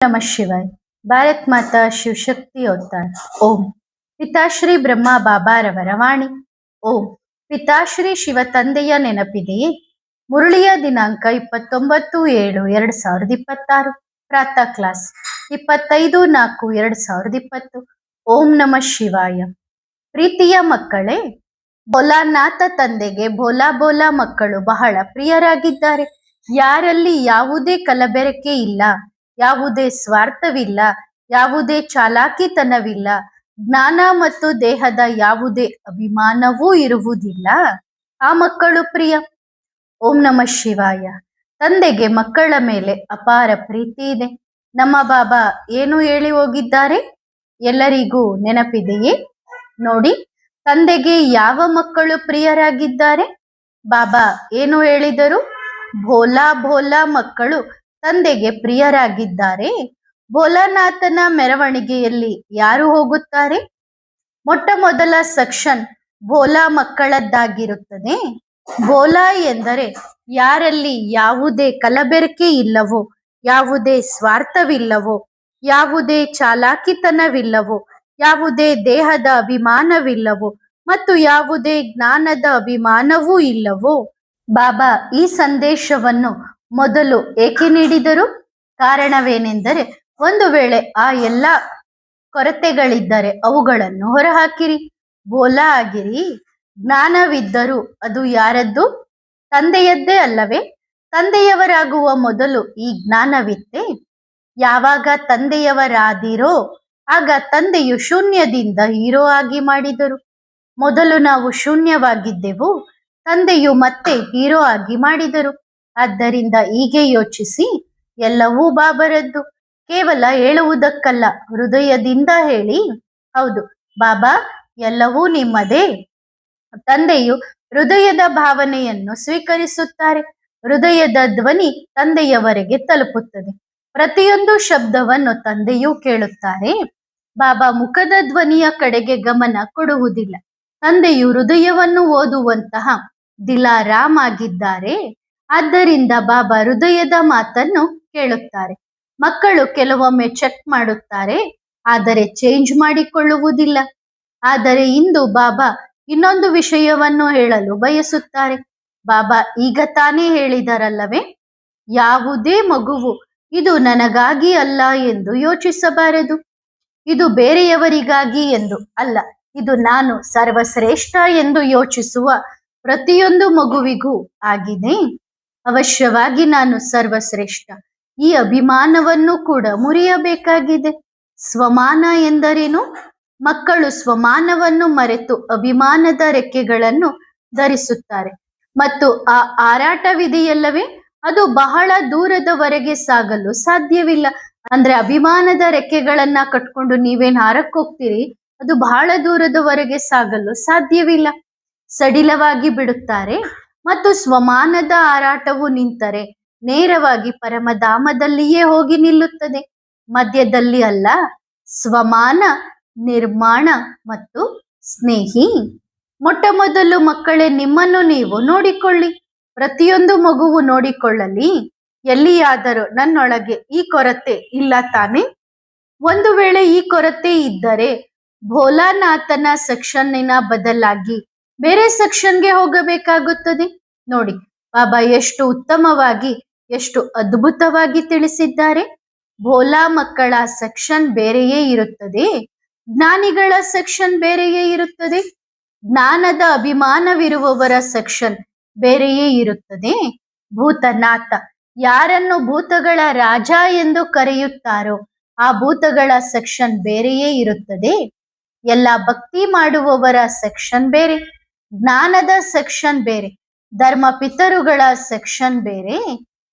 नमः शिवाय। ಭಾರತ್ ಮಾತಾ ಶಿವಶಕ್ತಿ ಅವತಾರ. ಓಂ ಪಿತಾಶ್ರೀ ಬ್ರಹ್ಮ ಬಾಬಾರವರ ವಾಣಿ. ಓಂ ಪಿತಾಶ್ರೀ ಶಿವ ತಂದೆಯ ನೆನಪಿದೆಯೇ? ಮುರಳಿಯ ದಿನಾಂಕ 29/7/2026. ಪ್ರಾತಃ ಕ್ಲಾಸ್ 25/4/2020. ಓಂ ನಮಃ ಶಿವಾಯ. ಪ್ರೀತಿಯ ಮಕ್ಕಳೇ, ಭೋಲಾನಾಥ ತಂದೆಗೆ ಭೋಲಾ ಭೋಲಾ ಮಕ್ಕಳು ಬಹಳ ಪ್ರಿಯರಾಗಿದ್ದಾರೆ. ಯಾರಲ್ಲಿ ಯಾವುದೇ ಕಲಬೆರಕೆ ಇಲ್ಲ, ಯಾವುದೇ ಸ್ವಾರ್ಥವಿಲ್ಲ, ಯಾವುದೇ ಚಾಲಾಕಿತನವಿಲ್ಲ, ಜ್ಞಾನ ಮತ್ತು ದೇಹದ ಯಾವುದೇ ಅಭಿಮಾನವೂ ಇರುವುದಿಲ್ಲ, ಆ ಮಕ್ಕಳು ಪ್ರಿಯ. ಓಂ ನಮಃ ಶಿವಾಯ. ತಂದೆಗೆ ಮಕ್ಕಳ ಮೇಲೆ ಅಪಾರ ಪ್ರೀತಿ ಇದೆ. ನಮ್ಮ ಬಾಬಾ ಏನು ಹೇಳಿ ಹೋಗಿದ್ದಾರೆ ಎಲ್ಲರಿಗೂ ನೆನಪಿದೆಯೇ? ನೋಡಿ, ತಂದೆಗೆ ಯಾವ ಮಕ್ಕಳು ಪ್ರಿಯರಾಗಿದ್ದಾರೆ? ಬಾಬಾ ಏನು ಹೇಳಿದರು? ಭೋಲಾ ಭೋಲಾ ಮಕ್ಕಳು ತಂದೆಗೆ ಪ್ರಿಯರಾಗಿದ್ದಾರೆ. ಭೋಲಾನಾಥನ ಮೆರವಣಿಗೆಯಲ್ಲಿ ಯಾರು ಹೋಗುತ್ತಾರೆ? ಮೊಟ್ಟ ಮೊದಲ ಸೆಕ್ಷನ್ ಭೋಲಾ ಮಕ್ಕಳದ್ದಾಗಿರುತ್ತದೆ. ಭೋಲಾ ಎಂದರೆ ಯಾರಲ್ಲಿ ಯಾವುದೇ ಕಲಬೆರಕೆ ಇಲ್ಲವೋ, ಯಾವುದೇ ಸ್ವಾರ್ಥವಿಲ್ಲವೋ, ಯಾವುದೇ ಚಾಲಾಕಿತನವಿಲ್ಲವೋ, ಯಾವುದೇ ದೇಹದ ಅಭಿಮಾನವಿಲ್ಲವೋ ಮತ್ತು ಯಾವುದೇ ಜ್ಞಾನದ ಅಭಿಮಾನವೂ ಇಲ್ಲವೋ. ಬಾಬಾ ಈ ಸಂದೇಶವನ್ನು ಮೊದಲು ಏಕೆ ನೀಡಿದರು? ಕಾರಣವೇನೆಂದರೆ, ಒಂದು ವೇಳೆ ಆ ಎಲ್ಲ ಕೊರತೆಗಳಿದ್ದರೆ ಅವುಗಳನ್ನು ಹೊರಹಾಕಿರಿ, ಭೋಲಾ ಆಗಿರಿ. ಜ್ಞಾನವಿದ್ದರೂ ಅದು ಯಾರದ್ದು? ತಂದೆಯದ್ದೇ ಅಲ್ಲವೇ? ತಂದೆಯವರಾಗುವ ಮೊದಲು ಈ ಜ್ಞಾನವಿತ್ತೆ. ಯಾವಾಗ ತಂದೆಯವರಾದಿರೋ ಆಗ ತಂದೆಯು ಶೂನ್ಯದಿಂದ ಹೀರೋ ಆಗಿ ಮಾಡಿದರು. ಮೊದಲು ನಾವು ಶೂನ್ಯವಾಗಿದ್ದೆವು, ತಂದೆಯು ಮತ್ತೆ ಹೀರೋ ಆಗಿ ಮಾಡಿದರು. ಆದ್ದರಿಂದ ಹೀಗೆ ಯೋಚಿಸಿ, ಎಲ್ಲವೂ ಬಾಬರದ್ದು. ಕೇವಲ ಹೇಳುವುದಕ್ಕಲ್ಲ, ಹೃದಯದಿಂದ ಹೇಳಿ, ಹೌದು ಬಾಬಾ ಎಲ್ಲವೂ ನಿಮ್ಮದೇ. ತಂದೆಯು ಹೃದಯದ ಭಾವನೆಯನ್ನು ಸ್ವೀಕರಿಸುತ್ತಾರೆ. ಹೃದಯದ ಧ್ವನಿ ತಂದೆಯವರೆಗೆ ತಲುಪುತ್ತದೆ. ಪ್ರತಿಯೊಂದು ಶಬ್ದವನ್ನು ತಂದೆಯೂ ಕೇಳುತ್ತಾರೆ. ಬಾಬಾ ಮುಖದ ಧ್ವನಿಯ ಕಡೆಗೆ ಗಮನ ಕೊಡುವುದಿಲ್ಲ. ತಂದೆಯು ಹೃದಯವನ್ನು ಓದುವಂತಹ ದಿಲಾರಾಮ್ ಆಗಿದ್ದಾರೆ. ಆದ್ದರಿಂದ ಬಾಬಾ ಹೃದಯದ ಮಾತನ್ನು ಕೇಳುತ್ತಾರೆ. ಮಕ್ಕಳು ಕೆಲವೊಮ್ಮೆ ಚೆಕ್ ಮಾಡುತ್ತಾರೆ, ಆದರೆ ಚೇಂಜ್ ಮಾಡಿಕೊಳ್ಳುವುದಿಲ್ಲ. ಆದರೆ ಇಂದು ಬಾಬಾ ಇನ್ನೊಂದು ವಿಷಯವನ್ನು ಹೇಳಲು ಬಯಸುತ್ತಾರೆ. ಬಾಬಾ ಈಗ ತಾನೇ ಹೇಳಿದರಲ್ಲವೇ, ಯಾವುದೇ ಮಗುವು ಇದು ನನಗಾಗಿ ಅಲ್ಲ ಎಂದು ಯೋಚಿಸಬಾರದು, ಇದು ಬೇರೆಯವರಿಗಾಗಿ ಎಂದು ಅಲ್ಲ, ಇದು ನಾನು ಸರ್ವಶ್ರೇಷ್ಠ ಎಂದು ಯೋಚಿಸುವ ಪ್ರತಿಯೊಂದು ಮಗುವಿಗೂ ಆಗಿದೆ. ಅವಶ್ಯವಾಗಿ ನಾನು ಸರ್ವಶ್ರೇಷ್ಠ, ಈ ಅಭಿಮಾನವನ್ನು ಕೂಡ ಮುರಿಯಬೇಕಾಗಿದೆ. ಸ್ವಮಾನ ಎಂದರೇನು? ಮಕ್ಕಳು ಸ್ವಮಾನವನ್ನು ಮರೆತು ಅಭಿಮಾನದ ರೆಕ್ಕೆಗಳನ್ನು ಧರಿಸುತ್ತಾರೆ ಮತ್ತು ಆ ಹಾರಾಟವಿದೆಯಲ್ಲವೇ, ಅದು ಬಹಳ ದೂರದವರೆಗೆ ಸಾಗಲು ಸಾಧ್ಯವಿಲ್ಲ. ಅಂದ್ರೆ ಅಭಿಮಾನದ ರೆಕ್ಕೆಗಳನ್ನ ಕಟ್ಕೊಂಡು ನೀವೇನ್ ಹಾರಕ್ಕೋಗ್ತೀರಿ, ಅದು ಬಹಳ ದೂರದವರೆಗೆ ಸಾಗಲು ಸಾಧ್ಯವಿಲ್ಲ. ಸಡಿಲವಾಗಿ ಬಿಡುತ್ತಾರೆ. ಮತ್ತು ಸ್ವಮಾನದ ಹಾರಾಟವು ನಿಂತರೆ ನೇರವಾಗಿ ಪರಮಧಾಮದಲ್ಲಿಯೇ ಹೋಗಿ ನಿಲ್ಲುತ್ತದೆ, ಮಧ್ಯದಲ್ಲಿ ಅಲ್ಲ. ಸ್ವಮಾನ, ನಿರ್ಮಾಣ ಮತ್ತು ಸ್ನೇಹಿ. ಮೊಟ್ಟ ಮೊದಲು ಮಕ್ಕಳೇ, ನಿಮ್ಮನ್ನು ನೀವು ನೋಡಿಕೊಳ್ಳಿ. ಪ್ರತಿಯೊಂದು ಮಗುವು ನೋಡಿಕೊಳ್ಳಲಿ. ಎಲ್ಲಿಯಾದರೂ ನನ್ನೊಳಗೆ ಈ ಕೊರತೆ ಇಲ್ಲ ತಾನೆ? ಒಂದು ವೇಳೆ ಈ ಕೊರತೆ ಇದ್ದರೆ ಭೋಲಾನಾಥನ ಸೆಕ್ಷನ್ನಿನ ಬದಲಾಗಿ ಬೇರೆ ಸೆಕ್ಷನ್ಗೆ ಹೋಗಬೇಕಾಗುತ್ತದೆ. ನೋಡಿ, ಬಾಬಾ ಎಷ್ಟು ಉತ್ತಮವಾಗಿ, ಎಷ್ಟು ಅದ್ಭುತವಾಗಿ ತಿಳಿಸಿದ್ದಾರೆ. ಭೋಲಾ ಮಕ್ಕಳ ಸೆಕ್ಷನ್ ಬೇರೆಯೇ ಇರುತ್ತದೆ, ಜ್ಞಾನಿಗಳ ಸೆಕ್ಷನ್ ಬೇರೆಯೇ ಇರುತ್ತದೆ, ಜ್ಞಾನದ ಅಭಿಮಾನವಿರುವವರ ಸೆಕ್ಷನ್ ಬೇರೆಯೇ ಇರುತ್ತದೆ. ಭೂತನಾಥ, ಯಾರನ್ನು ಭೂತಗಳ ರಾಜ ಎಂದು ಕರೆಯುತ್ತಾರೋ ಆ ಭೂತಗಳ ಸೆಕ್ಷನ್ ಬೇರೆಯೇ ಇರುತ್ತದೆ. ಎಲ್ಲ ಭಕ್ತಿ ಮಾಡುವವರ ಸೆಕ್ಷನ್ ಬೇರೆ, ಜ್ಞಾನದ ಸೆಕ್ಷನ್ ಬೇರೆ, ಧರ್ಮ ಪಿತರುಗಳ ಸೆಕ್ಷನ್ ಬೇರೆ.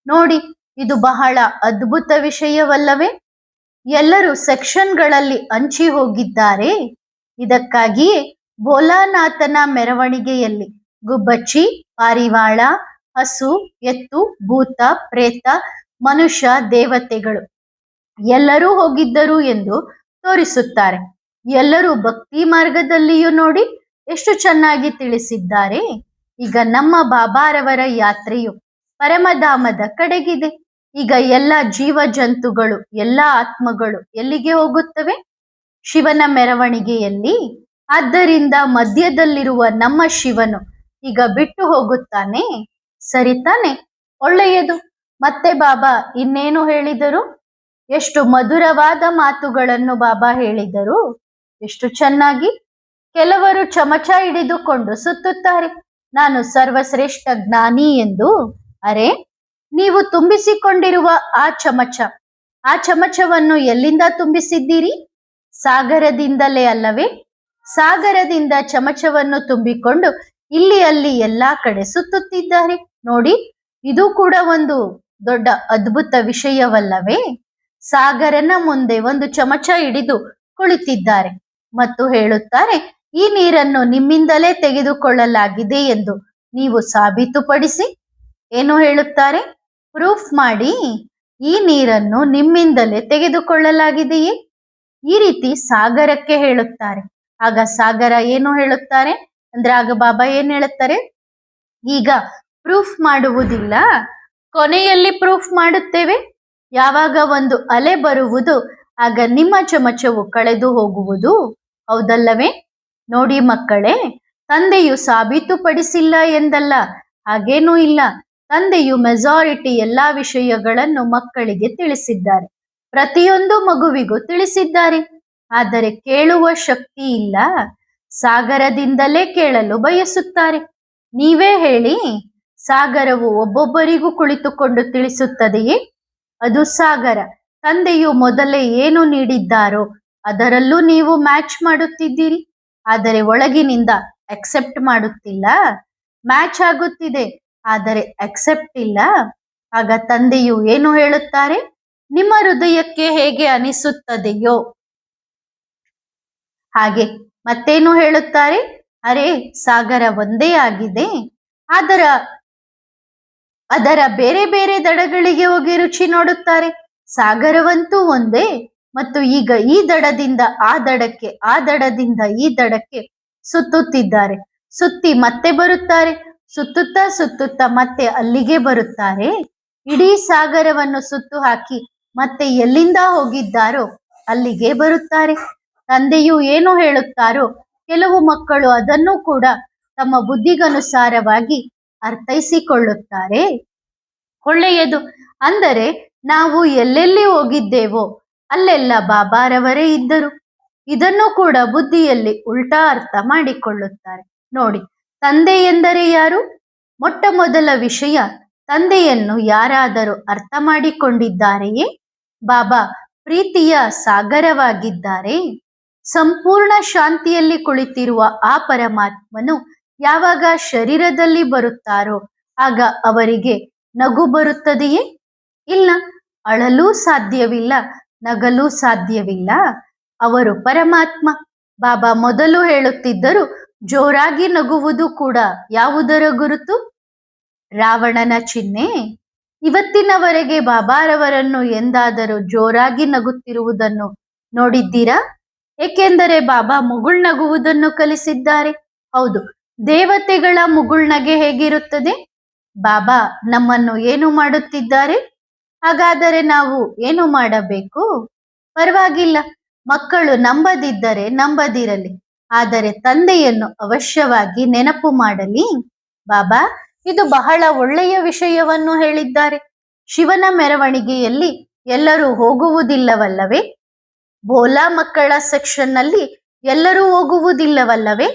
ನೋಡಿ, ಇದು ಬಹಳ ಅದ್ಭುತ ವಿಷಯವಲ್ಲವೇ? ಎಲ್ಲರೂ ಸೆಕ್ಷನ್ಗಳಲ್ಲಿ ಹಂಚಿ ಹೋಗಿದ್ದಾರೆ. ಇದಕ್ಕಾಗಿಯೇ ಭೋಲಾನಾಥನ ಮೆರವಣಿಗೆಯಲ್ಲಿ ಗುಬ್ಬಚ್ಚಿ, ಪಾರಿವಾಳ, ಹಸು, ಎತ್ತು, ಭೂತ, ಪ್ರೇತ, ಮನುಷ್ಯ, ದೇವತೆಗಳು ಎಲ್ಲರೂ ಹೋಗಿದ್ದರು ಎಂದು ತೋರಿಸುತ್ತಾರೆ. ಎಲ್ಲರೂ ಭಕ್ತಿ ಮಾರ್ಗದಲ್ಲಿಯೂ ನೋಡಿ ಎಷ್ಟು ಚೆನ್ನಾಗಿ ತಿಳಿಸಿದ್ದಾರೆ. ಈಗ ನಮ್ಮ ಬಾಬಾರವರ ಯಾತ್ರೆಯು ಪರಮಧಾಮದ ಕಡೆಗಿದೆ. ಈಗ ಎಲ್ಲ ಜೀವ ಜಂತುಗಳು, ಎಲ್ಲ ಆತ್ಮಗಳು ಎಲ್ಲಿಗೆ ಹೋಗುತ್ತವೆ? ಶಿವನ ಮೆರವಣಿಗೆಯಲ್ಲಿ. ಆದ್ದರಿಂದ ಮಧ್ಯದಲ್ಲಿರುವ ನಮ್ಮ ಶಿವನು ಈಗ ಬಿಟ್ಟು ಹೋಗುತ್ತಾನೆ, ಸರಿ ತಾನೆ? ಒಳ್ಳೆಯದು. ಮತ್ತೆ ಬಾಬಾ ಇನ್ನೇನು ಹೇಳಿದರು? ಎಷ್ಟು ಮಧುರವಾದ ಮಾತುಗಳನ್ನು ಬಾಬಾ ಹೇಳಿದರು, ಎಷ್ಟು ಚೆನ್ನಾಗಿ. ಕೆಲವರು ಚಮಚ ಹಿಡಿದುಕೊಂಡು ಸುತ್ತುತ್ತಾರೆ, ನಾನು ಸರ್ವಶ್ರೇಷ್ಠ ಜ್ಞಾನಿ ಎಂದು. ಅರೆ, ನೀವು ತುಂಬಿಸಿಕೊಂಡಿರುವ ಆ ಚಮಚವನ್ನು ಎಲ್ಲಿಂದ ತುಂಬಿಸಿದ್ದೀರಿ? ಸಾಗರದಿಂದಲೇ ಅಲ್ಲವೇ? ಸಾಗರದಿಂದ ಚಮಚವನ್ನು ತುಂಬಿಕೊಂಡು ಇಲ್ಲಿ ಅಲ್ಲಿ ಎಲ್ಲಾ ಕಡೆ ಸುತ್ತುತ್ತಿದ್ದಾರೆ ನೋಡಿ. ಇದು ಕೂಡ ಒಂದು ದೊಡ್ಡ ಅದ್ಭುತ ವಿಷಯವಲ್ಲವೇ? ಸಾಗರನ ಮುಂದೆ ಒಂದು ಚಮಚ ಹಿಡಿದು ಕುಳಿತಿದ್ದಾರೆ ಮತ್ತು ಹೇಳುತ್ತಾರೆ, ಈ ನೀರನ್ನು ನಿಮ್ಮಿಂದಲೇ ತೆಗೆದುಕೊಳ್ಳಲಾಗಿದೆ ಎಂದು ನೀವು ಸಾಬೀತುಪಡಿಸಿ. ಏನು ಹೇಳುತ್ತಾರೆ? ಪ್ರೂಫ್ ಮಾಡಿ, ಈ ನೀರನ್ನು ನಿಮ್ಮಿಂದಲೇ ತೆಗೆದುಕೊಳ್ಳಲಾಗಿದೆಯೇ? ಈ ರೀತಿ ಸಾಗರಕ್ಕೆ ಹೇಳುತ್ತಾರೆ. ಆಗ ಸಾಗರ ಏನು ಹೇಳುತ್ತಾರೆ ಅಂದ್ರೆ, ಆಗ ಬಾಬಾ ಏನ್ ಹೇಳುತ್ತಾರೆ? ಈಗ ಪ್ರೂಫ್ ಮಾಡುವುದಿಲ್ಲ, ಕೊನೆಯಲ್ಲಿ ಪ್ರೂಫ್ ಮಾಡುತ್ತೇವೆ. ಯಾವಾಗ ಒಂದು ಅಲೆ ಬರುವುದು, ಆಗ ನಿಮ್ಮ ಚಮಚವು ಕಳೆದು ಹೋಗುವುದು, ಹೌದಲ್ಲವೇ? ನೋಡಿ ಮಕ್ಕಳೇ, ತಂದೆಯು ಸಾಬೀತುಪಡಿಸಿಲ್ಲ ಎಂದಲ್ಲ, ಹಾಗೇನೂ ಇಲ್ಲ. ತಂದೆಯು ಮೆಜಾರಿಟಿ ಎಲ್ಲಾ ವಿಷಯಗಳನ್ನು ಮಕ್ಕಳಿಗೆ ತಿಳಿಸಿದ್ದಾರೆ, ಪ್ರತಿಯೊಂದು ಮಗುವಿಗೂ ತಿಳಿಸಿದ್ದಾರೆ. ಆದರೆ ಕೇಳುವ ಶಕ್ತಿ ಇಲ್ಲ, ಸಾಗರದಿಂದಲೇ ಕೇಳಲು ಬಯಸುತ್ತಾರೆ. ನೀವೇ ಹೇಳಿ, ಸಾಗರವು ಒಬ್ಬೊಬ್ಬರಿಗೂ ಕುಳಿತುಕೊಂಡು ತಿಳಿಸುತ್ತದೆಯೇ? ಅದು ಸಾಗರ. ತಂದೆಯು ಮೊದಲೇ ಏನು ನೀಡಿದ್ದಾರೋ ಅದರಲ್ಲೂ ನೀವು ಮ್ಯಾಚ್ ಮಾಡುತ್ತಿದ್ದೀರಿ, ಆದರೆ ಒಳಗಿನಿಂದ ಅಕ್ಸೆಪ್ಟ್ ಮಾಡುತ್ತಿಲ್ಲ. ಮ್ಯಾಚ್ ಆಗುತ್ತಿದೆ ಆದರೆ ಅಕ್ಸೆಪ್ಟ್ ಇಲ್ಲ. ಆಗ ತಂದೆಯು ಏನು ಹೇಳುತ್ತಾರೆ? ನಿಮ್ಮ ಹೃದಯಕ್ಕೆ ಹೇಗೆ ಅನಿಸುತ್ತದೆಯೋ ಹಾಗೆ. ಮತ್ತೇನು ಹೇಳುತ್ತಾರೆ? ಅರೆ, ಸಾಗರ ಒಂದೇ ಆಗಿದೆ, ಅದರ ಬೇರೆ ಬೇರೆ ದಡಗಳಿಗೆ ಹೋಗಿ ರುಚಿ ನೋಡುತ್ತಾರೆ. ಸಾಗರವಂತೂ ಒಂದೇ, ಮತ್ತು ಈಗ ಈ ದಡದಿಂದ ಆ ದಡಕ್ಕೆ, ಆ ದಡದಿಂದ ಈ ದಡಕ್ಕೆ ಸುತ್ತುತ್ತಿದ್ದಾರೆ. ಸುತ್ತಿ ಮತ್ತೆ ಬರುತ್ತಾರೆ, ಸುತ್ತುತ್ತಾ ಸುತ್ತುತ್ತಾ ಮತ್ತೆ ಅಲ್ಲಿಗೆ ಬರುತ್ತಾರೆ. ಇಡೀ ಸಾಗರವನ್ನು ಸುತ್ತು ಹಾಕಿ ಮತ್ತೆ ಎಲ್ಲಿಂದ ಹೋಗಿದ್ದಾರೋ ಅಲ್ಲಿಗೆ ಬರುತ್ತಾರೆ. ತಂದೆಯು ಏನು ಹೇಳುತ್ತಾರೋ ಕೆಲವು ಮಕ್ಕಳು ಅದನ್ನು ಕೂಡ ತಮ್ಮ ಬುದ್ಧಿಗನುಸಾರವಾಗಿ ಅರ್ಥೈಸಿಕೊಳ್ಳುತ್ತಾರೆ. ಒಳ್ಳೆಯದು. ಅಂದರೆ ನಾವು ಎಲ್ಲೆಲ್ಲಿ ಹೋಗಿದ್ದೇವೋ ಅಲ್ಲೆಲ್ಲ ಬಾಬಾರವರೇ ಇದ್ದರು. ಇದನ್ನು ಕೂಡ ಬುದ್ಧಿಯಲ್ಲಿ ಉಲ್ಟಾ ಅರ್ಥ ಮಾಡಿಕೊಳ್ಳುತ್ತಾರೆ. ನೋಡಿ, ತಂದೆ ಎಂದರೆ ಯಾರು? ಮೊಟ್ಟ ಮೊದಲ ವಿಷಯ, ತಂದೆಯನ್ನು ಯಾರಾದರೂ ಅರ್ಥ ಮಾಡಿಕೊಂಡಿದ್ದಾರೆಯೇ? ಬಾಬಾ ಪ್ರೀತಿಯ ಸಾಗರವಾಗಿದ್ದಾರೆ. ಸಂಪೂರ್ಣ ಶಾಂತಿಯಲ್ಲಿ ಕುಳಿತಿರುವ ಆ ಪರಮಾತ್ಮನು ಯಾವಾಗ ಶರೀರದಲ್ಲಿ ಬರುತ್ತಾರೋ ಆಗ ಅವರಿಗೆ ನಗು ಬರುತ್ತದೆಯೇ? ಇಲ್ಲ. ಅಳಲೂ ಸಾಧ್ಯವಿಲ್ಲ, ನಗಲೂ ಸಾಧ್ಯವಿಲ್ಲ. ಅವರು ಪರಮಾತ್ಮ. ಬಾಬಾ ಮೊದಲು ಹೇಳುತ್ತಿದ್ದರು, ಜೋರಾಗಿ ನಗುವುದು ಕೂಡ ಯಾವುದರ ಗುರುತು? ರಾವಣನ ಚಿಹ್ನೆ. ಇವತ್ತಿನವರೆಗೆ ಬಾಬಾರವರನ್ನು ಎಂದಾದರೂ ಜೋರಾಗಿ ನಗುತ್ತಿರುವುದನ್ನು ನೋಡಿದ್ದೀರಾ? ಏಕೆಂದರೆ ಬಾಬಾ ಮುಗುಳ್ನಗುವುದನ್ನು ಕಲಿಸಿದ್ದಾರೆ. ಹೌದು, ದೇವತೆಗಳ ಮುಗುಳ್ನಗೆ ಹೇಗಿರುತ್ತದೆ? ಬಾಬಾ ನಮ್ಮನ್ನು ಏನು ಮಾಡುತ್ತಿದ್ದಾರೆ? ಹಾಗಾದರೆ ನಾವು ಏನು ಮಾಡಬೇಕು? ಪರವಾಗಿಲ್ಲ, ಮಕ್ಕಳು ನಂಬದಿದ್ದರೆ ನಂಬದಿರಲಿ, ಆದರೆ ತಂದೆಯನ್ನು ಅವಶ್ಯವಾಗಿ ನೆನಪು ಮಾಡಲಿ. ಬಾಬಾ ಇದು ಬಹಳ ಒಳ್ಳೆಯ ವಿಷಯವನ್ನು ಹೇಳಿದ್ದಾರೆ. ಶಿವನ ಮೆರವಣಿಗೆಯಲ್ಲಿ ಎಲ್ಲರೂ ಹೋಗುವುದಿಲ್ಲವಲ್ಲವೇ? ಬೋಲಾ ಮಕ್ಕಳ ಸೆಕ್ಷನ್ ನಲ್ಲಿ ಎಲ್ಲರೂ ಹೋಗುವುದಿಲ್ಲವಲ್ಲವೇ?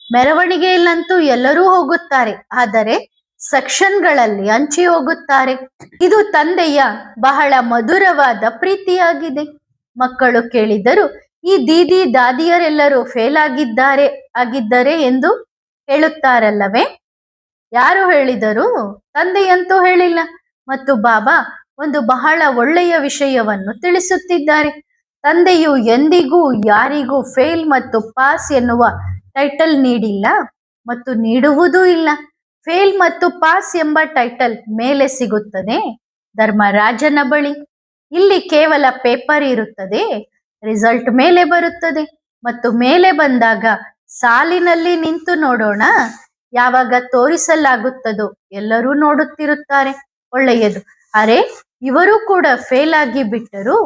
ಮೆರವಣಿಗೆಯಲ್ಲಂತೂ ಎಲ್ಲರೂ ಹೋಗುತ್ತಾರೆ, ಆದರೆ ಸೆಕ್ಷನ್ಗಳಲ್ಲಿ ಹಂಚಿ ಹೋಗುತ್ತಾರೆ. ಇದು ತಂದೆಯ ಬಹಳ ಮಧುರವಾದ ಪ್ರೀತಿಯಾಗಿದೆ. ಮಕ್ಕಳು ಕೇಳಿದರು, ಈ ದೀದಿ ದಾದಿಯರೆಲ್ಲರೂ ಫೇಲ್ ಆಗಿದ್ದಾರೆ ಎಂದು ಹೇಳುತ್ತಾರಲ್ಲವೇ? ಯಾರು ಹೇಳಿದರು? ತಂದೆಯಂತೂ ಹೇಳಿಲ್ಲ. ಮತ್ತು ಬಾಬಾ ಒಂದು ಬಹಳ ಒಳ್ಳೆಯ ವಿಷಯವನ್ನು ತಿಳಿಸುತ್ತಿದ್ದಾರೆ. ತಂದೆಯು ಎಂದಿಗೂ ಯಾರಿಗೂ ಫೇಲ್ ಮತ್ತು ಪಾಸ್ ಎನ್ನುವ ಟೈಟಲ್ ನೀಡಿಲ್ಲ ಮತ್ತು ನೀಡುವುದೂ ಇಲ್ಲ. ಫೇಲ್ ಮತ್ತು ಪಾಸ್ ಎಂಬ ಟೈಟಲ್ ಮೇಲೆ ಸಿಗುತ್ತದೆ ಧರ್ಮರಾಜನ ಬಳಿ. ಇಲ್ಲಿ ಕೇವಲ ಪೇಪರ್ ಇರುತ್ತದೆ, ರಿಸಲ್ಟ್ ಮೇಲೆ ಬರುತ್ತದೆ. ಮತ್ತು ಮೇಲೆ ಬಂದಾಗ ಸಾಲಿನಲ್ಲಿ ನಿಂತು ನೋಡೋಣ, ಯಾವಾಗ ತೋರಿಸಲಾಗುತ್ತದೋ ಎಲ್ಲರೂ ನೋಡುತ್ತಿರುತ್ತಾರೆ. ಒಳ್ಳೆಯದು. ಅರೆ, ಇವರು ಕೂಡ ಫೇಲ್ ಆಗಿ ಬಿಟ್ಟರು.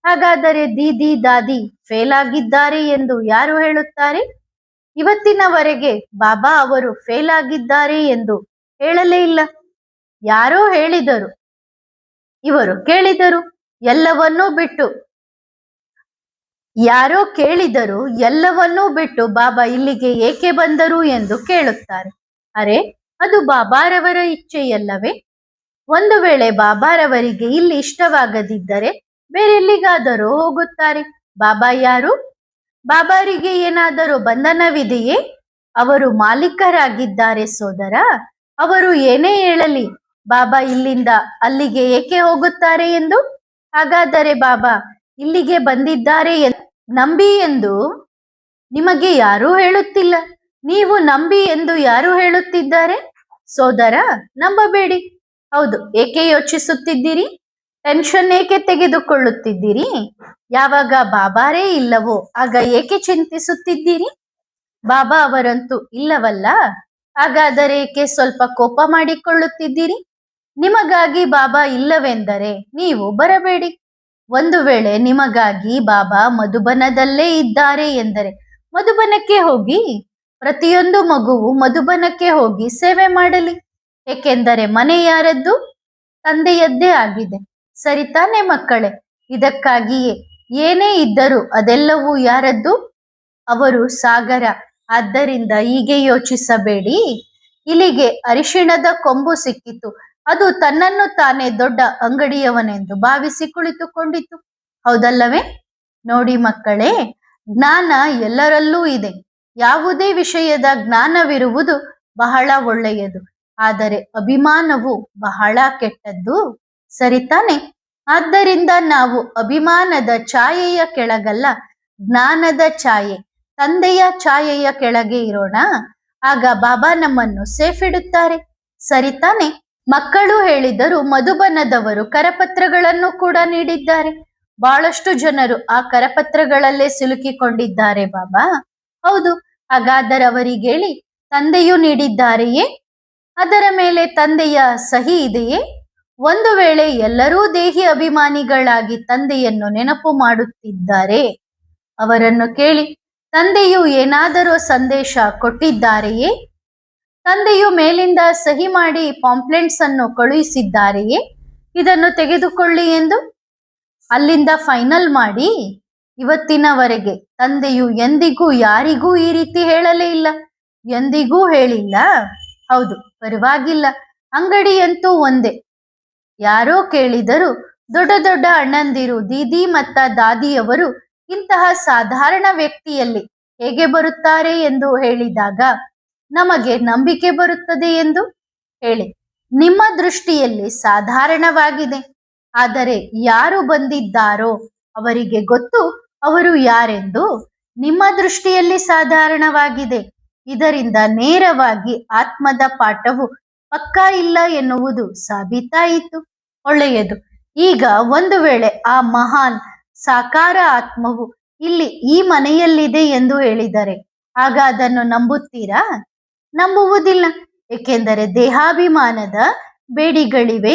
ಹಾಗಾದರೆ ದೀದಿ ದಾದಿ ಫೇಲ್ ಆಗಿದ್ದಾರೆ ಎಂದು ಯಾರು ಹೇಳುತ್ತಾರೆ? ಇವತ್ತಿನವರೆಗೆ ಬಾಬಾ ಅವರು ಫೇಲ್ ಆಗಿದ್ದಾರೆ ಎಂದು ಹೇಳಲೇ ಇಲ್ಲ. ಯಾರೋ ಹೇಳಿದರು, ಇವರು ಕೇಳಿದರು. ಎಲ್ಲವನ್ನೂ ಬಿಟ್ಟು ಯಾರೋ ಕೇಳಿದರು, ಎಲ್ಲವನ್ನೂ ಬಿಟ್ಟು ಬಾಬಾ ಇಲ್ಲಿಗೆ ಏಕೆ ಬಂದರು ಎಂದು ಕೇಳುತ್ತಾರೆ. ಅರೆ, ಅದು ಬಾಬಾರವರ ಇಚ್ಛೆಯಲ್ಲವೇ? ಒಂದು ವೇಳೆ ಬಾಬಾರವರಿಗೆ ಇಲ್ಲಿ ಇಷ್ಟವಾಗದಿದ್ದರೆ ಬೇರೆಲ್ಲಿಗಾದರೂ ಹೋಗುತ್ತಾರೆ. ಬಾಬಾ ಯಾರು? ಬಾಬಾರಿಗೆ ಏನಾದರೂ ಬಂಧನವಿದೆಯೇ? ಅವರು ಮಾಲೀಕರಾಗಿದ್ದಾರೆ ಸೋದರ. ಅವರು ಏನೇ ಹೇಳಲಿ, ಬಾಬಾ ಇಲ್ಲಿಂದ ಅಲ್ಲಿಗೆ ಏಕೆ ಹೋಗುತ್ತಾರೆ ಎಂದು? ಹಾಗಾದರೆ ಬಾಬಾ ಇಲ್ಲಿಗೆ ಬಂದಿದ್ದಾರೆ ನಂಬಿ ಎಂದು ನಿಮಗೆ ಯಾರೂ ಹೇಳುತ್ತಿಲ್ಲ. ನೀವು ನಂಬಿ ಎಂದು ಯಾರು ಹೇಳುತ್ತಿದ್ದಾರೆ? ಸೋದರ, ನಂಬಬೇಡಿ. ಹೌದು, ಏಕೆ ಯೋಚಿಸುತ್ತಿದ್ದೀರಿ? ಟೆನ್ಷನ್ ಏಕೆ ತೆಗೆದುಕೊಳ್ಳುತ್ತಿದ್ದೀರಿ? ಯಾವಾಗ ಬಾಬಾರೇ ಇಲ್ಲವೋ ಆಗ ಏಕೆ ಚಿಂತಿಸುತ್ತಿದ್ದೀರಿ? ಬಾಬಾ ಅವರಂತೂ ಇಲ್ಲವಲ್ಲ, ಹಾಗಾದರೆ ಏಕೆ ಸ್ವಲ್ಪ ಕೋಪ ಮಾಡಿಕೊಳ್ಳುತ್ತಿದ್ದೀರಿ? ನಿಮಗಾಗಿ ಬಾಬಾ ಇಲ್ಲವೆಂದರೆ ನೀವು ಬರಬೇಡಿ. ಒಂದು ವೇಳೆ ನಿಮಗಾಗಿ ಬಾಬಾ ಮಧುಬನದಲ್ಲೇ ಇದ್ದಾರೆ ಎಂದರೆ ಮಧುಬನಕ್ಕೆ ಹೋಗಿ. ಪ್ರತಿಯೊಂದು ಮಗುವು ಮಧುಬನಕ್ಕೆ ಹೋಗಿ ಸೇವೆ ಮಾಡಲಿ. ಏಕೆಂದರೆ ಮನೆ ಯಾರದ್ದು? ತಂದೆಯದ್ದೇ ಆಗಿದೆ. ಸರಿ ತಾನೇ ಮಕ್ಕಳೇ? ಇದಕ್ಕಾಗಿಯೇ ಏನೇ ಇದ್ದರೂ ಅದೆಲ್ಲವೂ ಯಾರದ್ದು? ಅವರು ಸಾಗರ. ಆದ್ದರಿಂದ ಹೀಗೆ ಯೋಚಿಸಬೇಡಿ. ಇಲ್ಲಿಗೆ ಅರಿಶಿಣದ ಕೊಂಬು ಸಿಕ್ಕಿತು, ಅದು ತನ್ನನ್ನು ತಾನೇ ದೊಡ್ಡ ಅಂಗಡಿಯವನೆಂದು ಭಾವಿಸಿ ಕುಳಿತುಕೊಂಡಿತು. ಹೌದಲ್ಲವೇ? ನೋಡಿ ಮಕ್ಕಳೇ, ಜ್ಞಾನ ಎಲ್ಲರಲ್ಲೂ ಇದೆ. ಯಾವುದೇ ವಿಷಯದ ಜ್ಞಾನವಿರುವುದು ಬಹಳ ಒಳ್ಳೆಯದು. ಆದರೆ ಅಭಿಮಾನವು ಬಹಳ ಕೆಟ್ಟದ್ದು. ಸರಿ ತಾನೆ? ಆದ್ದರಿಂದ ನಾವು ಅಭಿಮಾನದ ಛಾಯೆಯ ಕೆಳಗಲ್ಲ, ಜ್ಞಾನದ ಛಾಯೆ, ತಂದೆಯ ಛಾಯೆಯ ಕೆಳಗೆ ಇರೋಣ. ಆಗ ಬಾಬಾ ನಮ್ಮನ್ನು ಸೇಫ್ ಇಡುತ್ತಾರೆ. ಸರಿ ತಾನೆ? ಮಕ್ಕಳು ಹೇಳಿದರು, ಮಧುಬನದವರು ಕರಪತ್ರಗಳನ್ನು ಕೂಡ ನೀಡಿದ್ದಾರೆ. ಬಹಳಷ್ಟು ಜನರು ಆ ಕರಪತ್ರಗಳಲ್ಲೇ ಸಿಲುಕಿಕೊಂಡಿದ್ದಾರೆ ಬಾಬಾ. ಹೌದು, ಹಾಗಾದರೆ ಅವರಿಗೆ ಹೇಳಿ, ತಂದೆಯು ನೀಡಿದ್ದಾರೆಯೇ? ಅದರ ಮೇಲೆ ತಂದೆಯ ಸಹಿ ಇದೆಯೇ? ಒಂದು ವೇಳೆ ಎಲ್ಲರೂ ದೇಹಿ ಅಭಿಮಾನಿಗಳಾಗಿ ತಂದೆಯನ್ನು ನೆನಪು ಮಾಡುತ್ತಿದ್ದಾರೆ, ಅವರನ್ನು ಕೇಳಿ, ತಂದೆಯು ಏನಾದರೂ ಸಂದೇಶ ಕೊಟ್ಟಿದ್ದಾರೆಯೇ? ತಂದೆಯು ಮೇಲಿಂದ ಸಹಿ ಮಾಡಿ ಪಾಂಪ್ಲೆಟ್ಸ್ ಅನ್ನು ಕಳುಹಿಸಿದ್ದಾರೆಯೇ? ಇದನ್ನು ತೆಗೆದುಕೊಳ್ಳಿ ಎಂದು ಅಲ್ಲಿಂದ ಫೈನಲ್ ಮಾಡಿ. ಇವತ್ತಿನವರೆಗೆ ತಂದೆಯು ಎಂದಿಗೂ ಯಾರಿಗೂ ಈ ರೀತಿ ಹೇಳಲೇ ಇಲ್ಲ, ಎಂದಿಗೂ ಹೇಳಿಲ್ಲ. ಹೌದು, ಪರವಾಗಿಲ್ಲ, ಅಂಗಡಿಯಂತೂ ಒಂದೇ. ಯಾರೋ ಕೇಳಿದರು, ದೊಡ್ಡ ದೊಡ್ಡ ಅಣ್ಣಂದಿರು, ದೀದಿ ಮತ್ತ ದಾದಿಯವರು ಇಂತಹ ಸಾಧಾರಣ ವ್ಯಕ್ತಿಯಲ್ಲಿ ಹೇಗೆ ಬರುತ್ತಾರೆ ಎಂದು ಹೇಳಿದಾಗ ನಮಗೆ ನಂಬಿಕೆ ಬರುತ್ತದೆ ಎಂದು ಹೇಳಿ. ನಿಮ್ಮ ದೃಷ್ಟಿಯಲ್ಲಿ ಸಾಧಾರಣವಾಗಿದೆ, ಆದರೆ ಯಾರು ಬಂದಿದ್ದಾರೋ ಅವರಿಗೆ ಗೊತ್ತು ಅವರು ಯಾರೆಂದು. ನಿಮ್ಮ ದೃಷ್ಟಿಯಲ್ಲಿ ಸಾಧಾರಣವಾಗಿದೆ. ಇದರಿಂದ ನೇರವಾಗಿ ಆತ್ಮದ ಪಾಠವು ಪಕ್ಕಾ ಇಲ್ಲ ಎನ್ನುವುದು ಸಾಬೀತಾಯಿತು. ಒಳ್ಳೆಯದು. ಈಗ ಒಂದು ವೇಳೆ ಆ ಮಹಾನ್ ಸಾಕಾರ ಆತ್ಮವು ಇಲ್ಲಿ ಈ ಮನೆಯಲ್ಲಿದೆ ಎಂದು ಹೇಳಿದರೆ ಆಗ ಅದನ್ನು ನಂಬುತ್ತೀರಾ? ನಂಬುವುದಿಲ್ಲ. ಏಕೆಂದರೆ ದೇಹಾಭಿಮಾನದ ಬೇಡಿಗಳಿವೆ.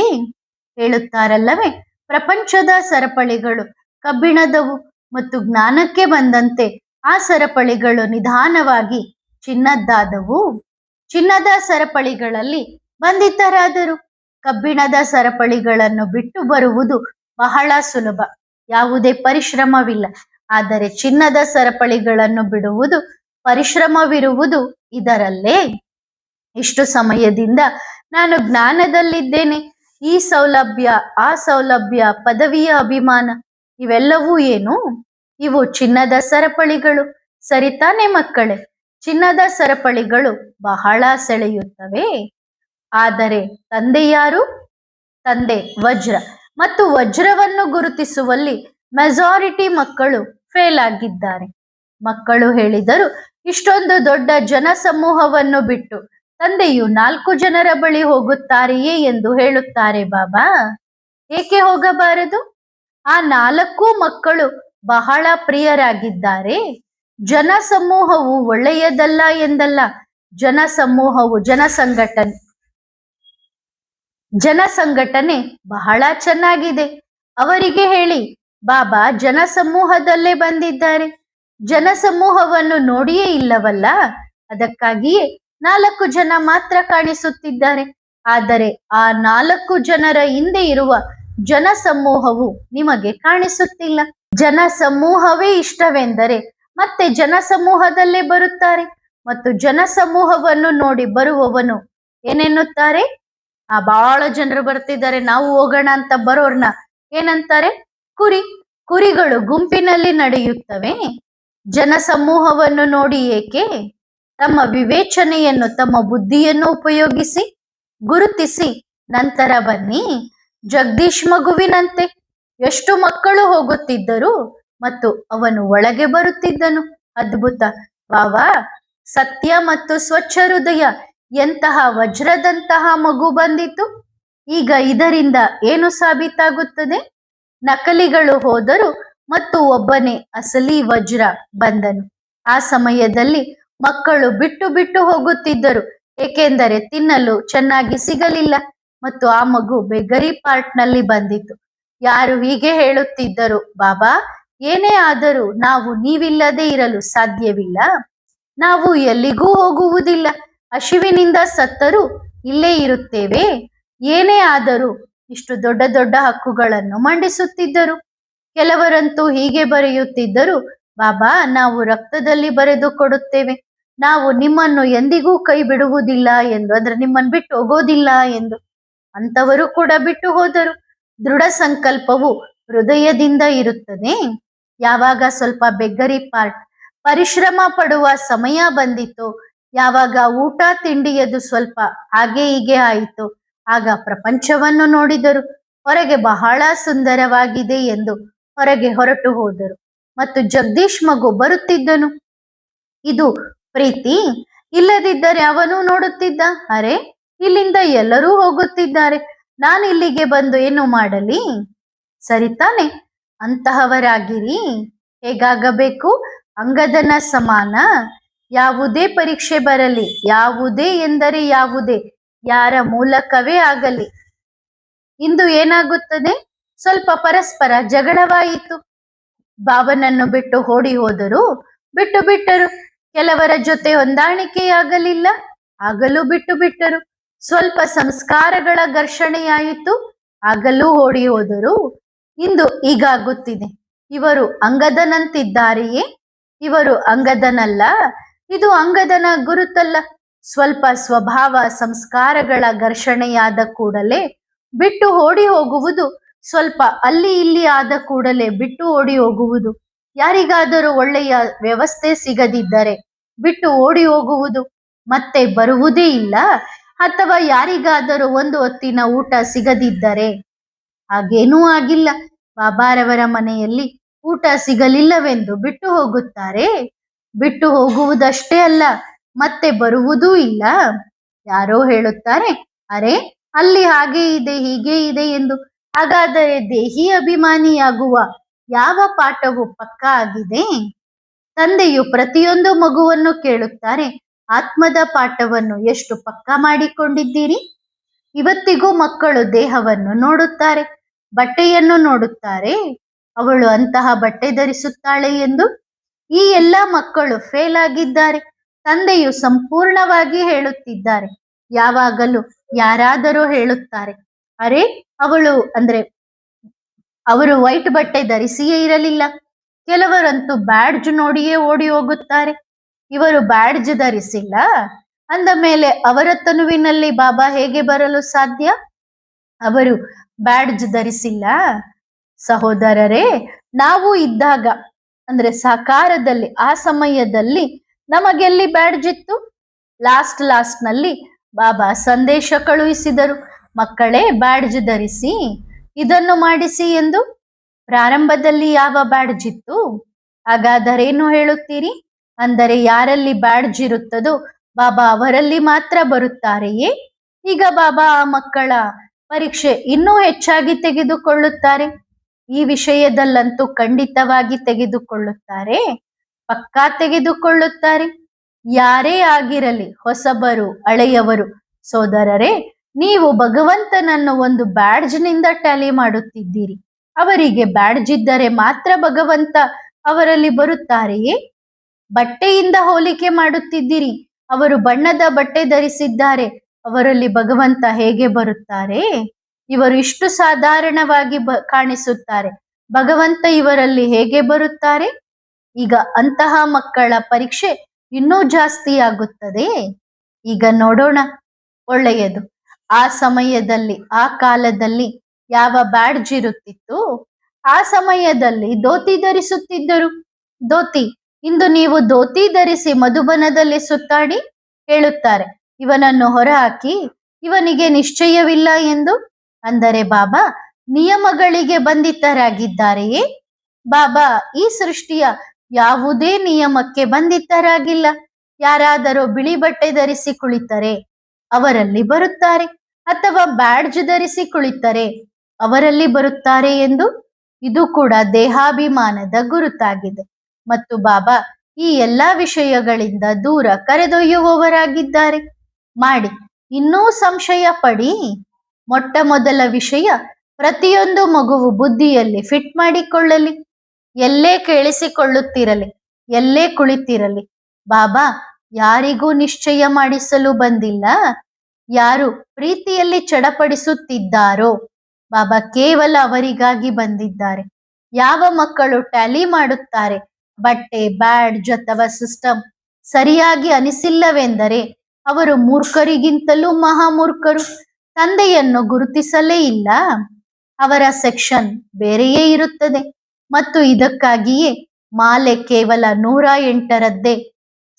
ಹೇಳುತ್ತಾರಲ್ಲವೇ, ಪ್ರಪಂಚದ ಸರಪಳಿಗಳು ಕಬ್ಬಿಣದವು ಮತ್ತು ಜ್ಞಾನಕ್ಕೆ ಬಂದಂತೆ ಆ ಸರಪಳಿಗಳು ನಿಧಾನವಾಗಿ ಚಿನ್ನದ್ದಾದವು. ಚಿನ್ನದ ಸರಪಳಿಗಳಲ್ಲಿ ಬಂಧಿತರಾದರು. ಕಬ್ಬಿಣದ ಸರಪಳಿಗಳನ್ನು ಬಿಟ್ಟು ಬರುವುದು ಬಹಳ ಸುಲಭ, ಯಾವುದೇ ಪರಿಶ್ರಮವಿಲ್ಲ. ಆದರೆ ಚಿನ್ನದ ಸರಪಳಿಗಳನ್ನು ಬಿಡುವುದು ಪರಿಶ್ರಮವಿರುವುದು ಇದರಲ್ಲೇ. ಇಷ್ಟು ಸಮಯದಿಂದ ನಾನು ಜ್ಞಾನದಲ್ಲಿದ್ದೇನೆ, ಈ ಸೌಲಭ್ಯ ಆ ಸೌಲಭ್ಯ, ಪದವಿಯ ಅಭಿಮಾನ, ಇವೆಲ್ಲವೂ ಏನು? ಇವು ಚಿನ್ನದ ಸರಪಳಿಗಳು. ಸರಿ ತಾನೇ ಮಕ್ಕಳೇ? ಚಿನ್ನದ ಸರಪಳಿಗಳು ಬಹಳ ಸೆಳೆಯುತ್ತವೆ. ಆದರೆ ತಂದೆ ಯಾರು? ತಂದೆ ವಜ್ರ. ಮತ್ತು ವಜ್ರವನ್ನು ಗುರುತಿಸುವಲ್ಲಿ ಮೆಜಾರಿಟಿ ಮಕ್ಕಳು ಫೇಲ್ ಆಗಿದ್ದಾರೆ. ಮಕ್ಕಳು ಹೇಳಿದರು, ಇಷ್ಟೊಂದು ದೊಡ್ಡ ಜನಸಮೂಹವನ್ನು ಬಿಟ್ಟು ತಂದೆಯು 4 ಜನರ ಬಳಿ ಹೋಗುತ್ತಾರೆಯೇ ಎಂದು ಹೇಳುತ್ತಾರೆ ಬಾಬಾ. ಏಕೆ ಹೋಗಬಾರದು? ಆ 4 ಮಕ್ಕಳು ಬಹಳ ಪ್ರಿಯರಾಗಿದ್ದಾರೆ. ಜನಸಮೂಹವು ಒಳ್ಳೆಯದಲ್ಲ ಎಂದಲ್ಲ, ಜನಸಮೂಹವು ಜನಸಂಘಟನೆ ಜನ ಸಂಘಟನೆ ಬಹಳ ಚೆನ್ನಾಗಿದೆ. ಅವರಿಗೆ ಹೇಳಿ, ಬಾಬಾ ಜನಸಮೂಹದಲ್ಲೇ ಬಂದಿದ್ದಾರೆ. ಜನಸಮೂಹವನ್ನು ನೋಡಿಯೇ ಇಲ್ಲವಲ್ಲ, ಅದಕ್ಕಾಗಿಯೇ 4 ಜನ ಮಾತ್ರ ಕಾಣಿಸುತ್ತಿದ್ದಾರೆ. ಆದರೆ ಆ 4 ಜನರ ಹಿಂದೆ ಇರುವ ಜನಸಮೂಹವು ನಿಮಗೆ ಕಾಣಿಸುತ್ತಿಲ್ಲ. ಜನಸಮೂಹವೇ ಇಷ್ಟವೆಂದರೆ ಮತ್ತೆ ಜನಸಮೂಹದಲ್ಲೇ ಬರುತ್ತಾರೆ. ಮತ್ತು ಜನಸಮೂಹವನ್ನು ನೋಡಿ ಬರುವವನು ಏನೆನ್ನುತ್ತಾರೆ? ಬಹಳ ಜನರು ಬರ್ತಿದ್ದಾರೆ, ನಾವು ಹೋಗೋಣ ಅಂತ ಬರೋರ್ನ ಏನಂತಾರೆ? ಕುರಿಗಳು ಗುಂಪಿನಲ್ಲಿ ನಡೆಯುತ್ತವೆ. ಜನಸಮೂಹವನ್ನು ನೋಡಿ ಏಕೆ? ತಮ್ಮ ವಿವೇಚನೆಯನ್ನು, ತಮ್ಮ ಬುದ್ಧಿಯನ್ನು ಉಪಯೋಗಿಸಿ ಗುರುತಿಸಿ ನಂತರ ಬನ್ನಿ. ಜಗದೀಶ್ ಮಗುವಿನಂತೆ ಎಷ್ಟು ಮಕ್ಕಳು ಹೋಗುತ್ತಿದ್ದರು ಮತ್ತು ಅವನು ಒಳಗೆ ಬರುತ್ತಿದ್ದನು. ಅದ್ಭುತ! ವಾವಾ! ಸತ್ಯ ಮತ್ತು ಸ್ವಚ್ಛ ಹೃದಯ, ಎಂತಹ ವಜ್ರದಂತಹ ಮಗು ಬಂದಿತು. ಈಗ ಇದರಿಂದ ಏನು ಸಾಬೀತಾಗುತ್ತದೆ? ನಕಲಿಗಳು ಹೋದರು ಮತ್ತು ಒಬ್ಬನೇ ಅಸಲಿ ವಜ್ರ ಬಂದನು. ಆ ಸಮಯದಲ್ಲಿ ಮಕ್ಕಳು ಬಿಟ್ಟು ಹೋಗುತ್ತಿದ್ದರು, ಏಕೆಂದರೆ ತಿನ್ನಲು ಚೆನ್ನಾಗಿ ಸಿಗಲಿಲ್ಲ ಮತ್ತು ಆ ಮಗು ಬೆಗರಿ ಪಾರ್ಟ್ನಲ್ಲಿ ಬಂದಿತು. ಯಾರು ಹೀಗೆ ಹೇಳುತ್ತಿದ್ದರು, ಬಾಬಾ ಏನೇ ಆದರೂ ನಾವು ನೀವಿಲ್ಲದೆ ಇರಲು ಸಾಧ್ಯವಿಲ್ಲ, ನಾವು ಎಲ್ಲಿಗೂ ಹೋಗುವುದಿಲ್ಲ, ಹಸಿವಿನಿಂದ ಸತ್ತರೂ ಇಲ್ಲೇ ಇರುತ್ತೇವೆ. ಏನೇ ಆದರೂ ಇಷ್ಟು ದೊಡ್ಡ ದೊಡ್ಡ ಹಕ್ಕುಗಳನ್ನು ಮಂಡಿಸುತ್ತಿದ್ದರು. ಕೆಲವರಂತೂ ಹೀಗೆ ಬರೆಯುತ್ತಿದ್ದರು, ಬಾಬಾ ನಾವು ರಕ್ತದಲ್ಲಿ ಬರೆದು ಕೊಡುತ್ತೇವೆ, ನಾವು ನಿಮ್ಮನ್ನು ಎಂದಿಗೂ ಕೈ ಬಿಡುವುದಿಲ್ಲ ಎಂದು, ಅಂದ್ರೆ ನಿಮ್ಮನ್ನು ಬಿಟ್ಟು ಹೋಗೋದಿಲ್ಲ ಎಂದು. ಅಂತವರು ಕೂಡ ಬಿಟ್ಟು ಹೋದರು. ದೃಢ ಸಂಕಲ್ಪವು ಹೃದಯದಿಂದ ಇರುತ್ತದೆ. ಯಾವಾಗ ಸ್ವಲ್ಪ ಬೆಗ್ಗರಿ ಪಾರ್ಟ್ ಪರಿಶ್ರಮ ಪಡುವ ಸಮಯ ಬಂದಿತು, ಯಾವಾಗ ಊಟ ತಿಂಡಿಯದು ಸ್ವಲ್ಪ ಹಾಗೆ ಹೀಗೆ ಆಯಿತು, ಆಗ ಪ್ರಪಂಚವನ್ನು ನೋಡಿದರು. ಹೊರಗೆ ಬಹಳ ಸುಂದರವಾಗಿದೆ ಎಂದು ಹೊರಗೆ ಹೊರಟು ಹೋದರು. ಮತ್ತು ಜಗದೀಶ್ ಮಗು ಬರುತ್ತಿದ್ದನು. ಇದು ಪ್ರೀತಿ. ಇಲ್ಲದಿದ್ದರೆ ಅವನು ನೋಡುತ್ತಿದ್ದ, ಅರೆ ಇಲ್ಲಿಂದ ಎಲ್ಲರೂ ಹೋಗುತ್ತಿದ್ದಾರೆ, ನಾನು ಇಲ್ಲಿಗೆ ಬಂದು ಏನು ಮಾಡಲಿ? ಸರಿತಾನೆ? ಅಂತಹವರಾಗಿರಿ. ಹೇಗಾಗಬೇಕು? ಅಂಗದನ ಸಮಾನ. ಯಾವುದೇ ಪರೀಕ್ಷೆ ಬರಲಿ, ಯಾವುದೇ ಎಂದರೆ ಯಾವುದೇ, ಯಾರ ಮೂಲಕವೇ ಆಗಲಿ, ಇಂದು ಏನಾಗುತ್ತದೆ? ಸ್ವಲ್ಪ ಪರಸ್ಪರ ಜಗಳವಾಯಿತು. ಬಾಬನನ್ನು ಬಿಟ್ಟು ಓಡಿ ಹೋದರು, ಬಿಟ್ಟರು. ಕೆಲವರ ಜೊತೆ ಹೊಂದಾಣಿಕೆಯಾಗಲಿಲ್ಲ, ಆಗಲೂ ಬಿಟ್ಟರು. ಸ್ವಲ್ಪ ಸಂಸ್ಕಾರಗಳ ಘರ್ಷಣೆಯಾಯಿತು, ಆಗಲೂ ಓಡಿ ಹೋದರು. ಇಂದು ಹೀಗಾಗುತ್ತಿದೆ. ಇವರು ಅಂಗದನಂತಿದ್ದಾರೆಯೇ? ಇವರು ಅಂಗದನಲ್ಲ. ಇದು ಅಂಗದನ ಗುರುತಲ್ಲ. ಸ್ವಲ್ಪ ಸ್ವಭಾವ ಸಂಸ್ಕಾರಗಳ ಘರ್ಷಣೆಯಾದ ಕೂಡಲೇ ಬಿಟ್ಟು ಓಡಿ ಹೋಗುವುದು, ಸ್ವಲ್ಪ ಅಲ್ಲಿ ಇಲ್ಲಿ ಆದ ಕೂಡಲೇ ಬಿಟ್ಟು ಓಡಿ ಹೋಗುವುದು, ಯಾರಿಗಾದರೂ ಒಳ್ಳೆಯ ವ್ಯವಸ್ಥೆ ಸಿಗದಿದ್ದರೆ ಬಿಟ್ಟು ಓಡಿ ಹೋಗುವುದು, ಮತ್ತೆ ಬರುವುದೇ ಇಲ್ಲ. ಅಥವಾ ಯಾರಿಗಾದರೂ ಒಂದು ಹೊತ್ತಿನ ಊಟ ಸಿಗದಿದ್ದರೆ, ಹಾಗೇನೂ ಆಗಿಲ್ಲ, ಬಾಬಾರವರ ಮನೆಯಲ್ಲಿ ಊಟ ಸಿಗಲಿಲ್ಲವೆಂದು ಬಿಟ್ಟು ಹೋಗುತ್ತಾರೆ. ಬಿಟ್ಟು ಹೋಗುವುದಷ್ಟೇ ಅಲ್ಲ, ಮತ್ತೆ ಬರುವುದೂ ಇಲ್ಲ. ಯಾರೋ ಹೇಳುತ್ತಾರೆ, ಅರೆ ಅಲ್ಲಿ ಹಾಗೆ ಇದೆ ಹೀಗೆ ಇದೆ ಎಂದು. ಹಾಗಾದರೆ ದೇಹಿ ಅಭಿಮಾನಿಯಾಗುವ ಯಾವ ಪಾಠವು ಪಕ್ಕಾ ಆಗಿದೆ? ತಂದೆಯು ಪ್ರತಿಯೊಂದು ಮಗುವನ್ನು ಕೇಳುತ್ತಾರೆ, ಆತ್ಮದ ಪಾಠವನ್ನು ಎಷ್ಟು ಪಕ್ಕಾ ಮಾಡಿಕೊಂಡಿದ್ದೀರಿ? ಇವತ್ತಿಗೂ ಮಕ್ಕಳು ದೇಹವನ್ನು ನೋಡುತ್ತಾರೆ, ಬಟ್ಟೆಯನ್ನು ನೋಡುತ್ತಾರೆ, ಅವಳು ಅಂತಹ ಬಟ್ಟೆ ಧರಿಸುತ್ತಾಳೆ ಎಂದು. ಈ ಎಲ್ಲ ಮಕ್ಕಳು ಫೇಲ್ ಆಗಿದ್ದಾರೆ. ತಂದೆಯು ಸಂಪೂರ್ಣವಾಗಿ ಹೇಳುತ್ತಿದ್ದಾರೆ. ಯಾವಾಗಲೂ ಯಾರಾದರೂ ಹೇಳುತ್ತಾರೆ, ಅರೆ ಅವಳು ಅಂದ್ರೆ ಅವರು ವೈಟ್ ಬಟ್ಟೆ ಧರಿಸಿಯೇ ಇರಲಿಲ್ಲ. ಕೆಲವರಂತೂ ಬ್ಯಾಡ್ಜ್ ನೋಡಿಯೇ ಓಡಿ ಹೋಗುತ್ತಾರೆ. ಇವರು ಬ್ಯಾಡ್ಜ್ ಧರಿಸಿಲ್ಲ ಅಂದ ಮೇಲೆ ಅವರ ತನುವಿನಲ್ಲಿ ಬಾಬಾ ಹೇಗೆ ಬರಲು ಸಾಧ್ಯ? ಅವರು ಬ್ಯಾಡ್ಜ್ ಧರಿಸಿಲ್ಲ. ಸಹೋದರರೇ, ನಾವು ಇದ್ದಾಗ ಅಂದ್ರೆ ಸಾಕಾರದಲ್ಲಿ ಆ ಸಮಯದಲ್ಲಿ ನಮಗೆಲ್ಲಿ ಬ್ಯಾಡ್ಜ್ ಇತ್ತು? ಲಾಸ್ಟ್ ನಲ್ಲಿ ಬಾಬಾ ಸಂದೇಶ ಕಳುಹಿಸಿದರು, ಮಕ್ಕಳೇ ಬ್ಯಾಡ್ಜ್ ಧರಿಸಿ, ಇದನ್ನು ಮಾಡಿಸಿ ಎಂದು. ಪ್ರಾರಂಭದಲ್ಲಿ ಯಾವ ಬ್ಯಾಡ್ಜ್ ಇತ್ತು? ಹಾಗಾದರೇನು ಹೇಳುತ್ತೀರಿ? ಅಂದರೆ ಯಾರಲ್ಲಿ ಬ್ಯಾಡ್ಜ್ ಇರುತ್ತದೋ ಬಾಬಾ ಅವರಲ್ಲಿ ಮಾತ್ರ ಬರುತ್ತಾರೆಯೇ? ಈಗ ಬಾಬಾ ಆ ಮಕ್ಕಳ ಪರೀಕ್ಷೆ ಇನ್ನೂ ಹೆಚ್ಚಾಗಿ ತೆಗೆದುಕೊಳ್ಳುತ್ತಾರೆ. ಈ ವಿಷಯದಲ್ಲಂತೂ ಖಂಡಿತವಾಗಿ ತೆಗೆದುಕೊಳ್ಳುತ್ತಾರೆ, ಪಕ್ಕಾ ತೆಗೆದುಕೊಳ್ಳುತ್ತಾರೆ. ಯಾರೇ ಆಗಿರಲಿ, ಹೊಸಬರು ಹಳೆಯವರು, ಸೋದರರೇ, ನೀವು ಭಗವಂತನನ್ನು ಒಂದು ಬ್ಯಾಡ್ಜ್ನಿಂದ ಟ್ಯಾಲಿ ಮಾಡುತ್ತಿದ್ದೀರಿ. ಅವರಿಗೆ ಬ್ಯಾಡ್ಜ್ ಇದ್ದರೆ ಮಾತ್ರ ಭಗವಂತ ಅವರಲ್ಲಿ ಬರುತ್ತಾರೆಯೇ? ಬಟ್ಟೆಯಿಂದ ಹೋಲಿಕೆ ಮಾಡುತ್ತಿದ್ದೀರಿ. ಅವರು ಬಣ್ಣದ ಬಟ್ಟೆ ಧರಿಸಿದ್ದಾರೆ, ಅವರಲ್ಲಿ ಭಗವಂತ ಹೇಗೆ ಬರುತ್ತಾರೆ? ಇವರು ಇಷ್ಟು ಸಾಧಾರಣವಾಗಿ ಕಾಣಿಸುತ್ತಾರೆ, ಭಗವಂತ ಇವರಲ್ಲಿ ಹೇಗೆ ಬರುತ್ತಾರೆ? ಈಗ ಅಂತಹ ಮಕ್ಕಳ ಪರೀಕ್ಷೆ ಇನ್ನೂ ಜಾಸ್ತಿ ಆಗುತ್ತದೆ. ಈಗ ನೋಡೋಣ. ಒಳ್ಳೆಯದು. ಆ ಸಮಯದಲ್ಲಿ, ಆ ಕಾಲದಲ್ಲಿ ಯಾವ ಬ್ಯಾಡ್ಜ್ ಇರುತ್ತಿತ್ತು? ಆ ಸಮಯದಲ್ಲಿ ಧೋತಿ ಧರಿಸುತ್ತಿದ್ದರು. ಧೋತಿ. ಇಂದು ನೀವು ಧೋತಿ ಧರಿಸಿ ಮಧುಬನದಲ್ಲಿ ಸುತ್ತಾಡಿ ಹೇಳುತ್ತಾರೆ, ಇವನನ್ನು ಹೊರಹಾಕಿ, ಇವನಿಗೆ ನಿಶ್ಚಯವಿಲ್ಲ ಎಂದು. ಅಂದರೆ ಬಾಬಾ ನಿಯಮಗಳಿಗೆ ಬಂಧಿತರಾಗಿದ್ದಾರೆಯೇ? ಬಾಬಾ ಈ ಸೃಷ್ಟಿಯ ಯಾವುದೇ ನಿಯಮಕ್ಕೆ ಬಂಧಿತರಾಗಿಲ್ಲ. ಯಾರಾದರೂ ಬಿಳಿ ಬಟ್ಟೆ ಧರಿಸಿ ಕುಳಿತರೆ ಅವರಲ್ಲಿ ಬರುತ್ತಾರೆ, ಅಥವಾ ಬ್ಯಾಡ್ಜ್ ಧರಿಸಿ ಕುಳಿತರೆ ಅವರಲ್ಲಿ ಬರುತ್ತಾರೆ ಎಂದು. ಇದು ಕೂಡ ದೇಹಾಭಿಮಾನದ ಗುರುತಾಗಿದೆ. ಮತ್ತು ಬಾಬಾ ಈ ಎಲ್ಲಾ ವಿಷಯಗಳಿಂದ ದೂರ ಕರೆದೊಯ್ಯುವವರಾಗಿದ್ದಾರೆ. ಮಾಡಿ. ಇನ್ನೂ ಸಂಶಯ ಪಡಿ. ಮೊಟ್ಟ ಮೊದಲ ವಿಷಯ, ಪ್ರತಿಯೊಂದು ಮಗುವು ಬುದ್ಧಿಯಲ್ಲಿ ಫಿಟ್ ಮಾಡಿಕೊಳ್ಳಲಿ. ಎಲ್ಲೇ ಕೇಳಿಸಿಕೊಳ್ಳುತ್ತಿರಲಿ, ಎಲ್ಲೇ ಕುಳಿತಿರಲಿ, ಬಾಬಾ ಯಾರಿಗೂ ನಿಶ್ಚಯ ಮಾಡಿಸಲು ಬಂದಿಲ್ಲ. ಯಾರು ಪ್ರೀತಿಯಲ್ಲಿ ಚಡಪಡಿಸುತ್ತಿದ್ದಾರೋ ಬಾಬಾ ಕೇವಲ ಅವರಿಗಾಗಿ ಬಂದಿದ್ದಾರೆ. ಯಾವ ಮಕ್ಕಳು ಟ್ಯಾಲಿ ಮಾಡುತ್ತಾರೆ, ಬಟ್ಟೆ, ಬ್ಯಾಡ್ಜ್ ಅಥವಾ ಸಿಸ್ಟಮ್ ಸರಿಯಾಗಿ ಅನಿಸಿಲ್ಲವೆಂದರೆ ಅವರು ಮೂರ್ಖರಿಗಿಂತಲೂ ಮಹಾಮೂರ್ಖರು. ತಂದೆಯನ್ನು ಗುರುತಿಸಲೇ ಇಲ್ಲ. ಅವರ ಸೆಕ್ಷನ್ ಬೇರೆಯೇ ಇರುತ್ತದೆ. ಮತ್ತು ಇದಕ್ಕಾಗಿಯೇ ಮಾಲೆ ಕೇವಲ 108ರದ್ದೇ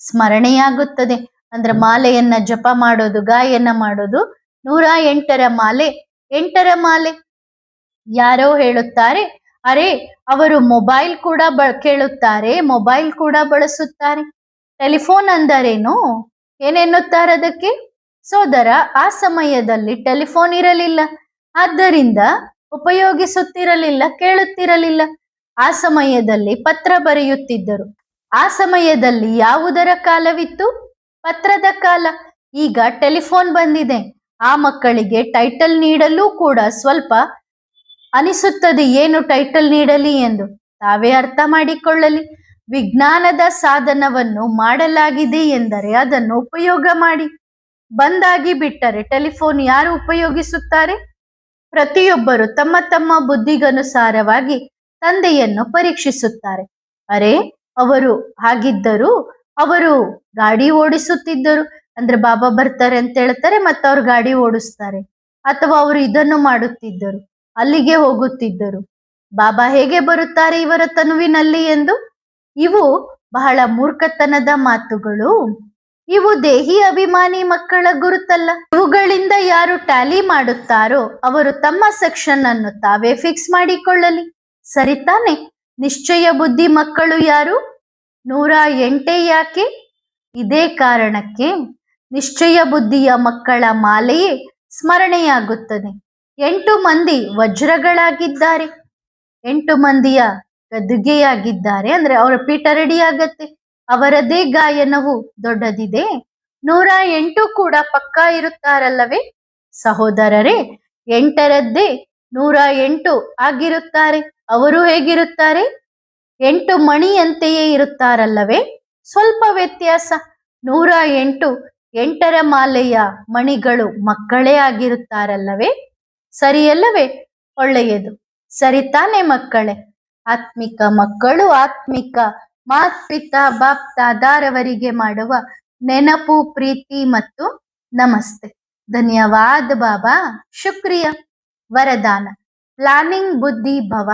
ಸ್ಮರಣೆಯಾಗುತ್ತದೆ. ಅಂದ್ರೆ ಮಾಲೆಯನ್ನ ಜಪ ಮಾಡೋದು, ಗಾಯನ ಮಾಡೋದು 108ರ ಮಾಲೆ, 8ರ ಮಾಲೆ. ಯಾರೋ ಹೇಳುತ್ತಾರೆ, ಅರೆ ಅವರು ಮೊಬೈಲ್ ಕೂಡ ಕೇಳುತ್ತಾರೆ, ಮೊಬೈಲ್ ಕೂಡ ಬಳಸುತ್ತಾರೆ. ಟೆಲಿಫೋನ್ ಅಂದರೇನು? ಏನೆನ್ನುತ್ತಾರೆ ಅದಕ್ಕೆ? ಸೋದರ, ಆ ಸಮಯದಲ್ಲಿ ಟೆಲಿಫೋನ್ ಇರಲಿಲ್ಲ, ಆದ್ದರಿಂದ ಉಪಯೋಗಿಸುತ್ತಿರಲಿಲ್ಲ, ಕೇಳುತ್ತಿರಲಿಲ್ಲ. ಆ ಸಮಯದಲ್ಲಿ ಪತ್ರ ಬರೆಯುತ್ತಿದ್ದರು. ಆ ಸಮಯದಲ್ಲಿ ಯಾವುದರ ಕಾಲವಿತ್ತು? ಪತ್ರದ ಕಾಲ. ಈಗ ಟೆಲಿಫೋನ್ ಬಂದಿದೆ. ಆ ಮಕ್ಕಳಿಗೆ ಟೈಟಲ್ ನೀಡಲು ಕೂಡ ಸ್ವಲ್ಪ ಅನಿಸುತ್ತದೆ, ಏನು ಟೈಟಲ್ ನೀಡಲಿ ಎಂದು. ತಾವೇ ಅರ್ಥ ಮಾಡಿಕೊಳ್ಳಲಿ. ವಿಜ್ಞಾನದ ಸಾಧನವನ್ನು ಮಾಡಲಾಗಿದೆ ಎಂದರೆ ಅದನ್ನು ಉಪಯೋಗ ಮಾಡಿ. ಬಂದಾಗಿ ಬಿಟ್ಟರೆ ಟೆಲಿಫೋನ್ ಯಾರು ಉಪಯೋಗಿಸುತ್ತಾರೆ? ಪ್ರತಿಯೊಬ್ಬರು ತಮ್ಮ ತಮ್ಮ ಬುದ್ಧಿಗನುಸಾರವಾಗಿ ತಂದೆಯನ್ನು ಪರೀಕ್ಷಿಸುತ್ತಾರೆ. ಅರೆ, ಅವರು ಹಾಗಿದ್ದರು, ಅವರು ಗಾಡಿ ಓಡಿಸುತ್ತಿದ್ದರು, ಅಂದ್ರೆ ಬಾಬಾ ಬರ್ತಾರೆ ಅಂತ ಹೇಳ್ತಾರೆ, ಮತ್ತು ಅವ್ರು ಗಾಡಿ ಓಡಿಸ್ತಾರೆ. ಅಥವಾ ಅವರು ಇದನ್ನು ಮಾಡುತ್ತಿದ್ದರು, ಅಲ್ಲಿಗೆ ಹೋಗುತ್ತಿದ್ದರು. ಬಾಬಾ ಹೇಗೆ ಬರುತ್ತಾರೆ ಇವರ ತನುವಿನಲ್ಲಿ ಎಂದು? ಇವು ಬಹಳ ಮೂರ್ಖತನದ ಮಾತುಗಳು. ಇವು ದೇಹಿ ಅಭಿಮಾನಿ ಮಕ್ಕಳ ಗುರುತಲ್ಲ. ಇವುಗಳಿಂದ ಯಾರು ಟ್ಯಾಲಿ ಮಾಡುತ್ತಾರೋ ಅವರು ತಮ್ಮ ಸೆಕ್ಷನ್ ಅನ್ನು ತಾವೇ ಫಿಕ್ಸ್ ಮಾಡಿಕೊಳ್ಳಲಿ. ಸರಿತಾನೆ? ನಿಶ್ಚಯ ಬುದ್ಧಿ ಮಕ್ಕಳು ಯಾರು? 108 ಯಾಕೆ? ಇದೇ ಕಾರಣಕ್ಕೆ ನಿಶ್ಚಯ ಬುದ್ಧಿಯ ಮಕ್ಕಳ ಮಾಲೆಯೇ ಸ್ಮರಣೆಯಾಗುತ್ತದೆ. 8 ಮಂದಿ ವಜ್ರಗಳಾಗಿದ್ದಾರೆ, 8 ಮಂದಿಯ ಗದ್ದುಗೆಯಾಗಿದ್ದಾರೆ. ಅಂದ್ರೆ ಅವರ ಪೀಠ ರೆಡಿ ಆಗತ್ತೆ. ಅವರದೇ ಗಾಯನವು ದೊಡ್ಡದಿದೆ. 108 ಕೂಡ ಪಕ್ಕಾ ಇರುತ್ತಾರಲ್ಲವೇ ಸಹೋದರರೇ? 8ರದ್ದೇ 108 ಆಗಿರುತ್ತಾರೆ. ಅವರು ಹೇಗಿರುತ್ತಾರೆ? 8 ಮಣಿಯಂತೆಯೇ ಇರುತ್ತಾರಲ್ಲವೇ? ಸ್ವಲ್ಪ ವ್ಯತ್ಯಾಸ. 108 8ರ ಮಾಲೆಯ ಮಣಿಗಳು ಮಕ್ಕಳೇ ಆಗಿರುತ್ತಾರಲ್ಲವೇ? ಸರಿಯಲ್ಲವೇ? ಒಳ್ಳೆಯದು. ಸರಿತಾನೆ ಮಕ್ಕಳೇ? ಆತ್ಮಿಕ ಮಕ್ಕಳು ಆತ್ಮಿಕ ಮಾತ್ಪಿತಾ ಬಾಪ್ ದಾದಾರವರಿಗೆ ಮಾಡುವ ನೆನಪು, ಪ್ರೀತಿ ಮತ್ತು ನಮಸ್ತೆ. ಧನ್ಯವಾದ ಬಾಬಾ. ಶುಕ್ರಿಯ. ವರದಾನ: ಪ್ಲಾನಿಂಗ್ ಬುದ್ಧಿ ಭವ.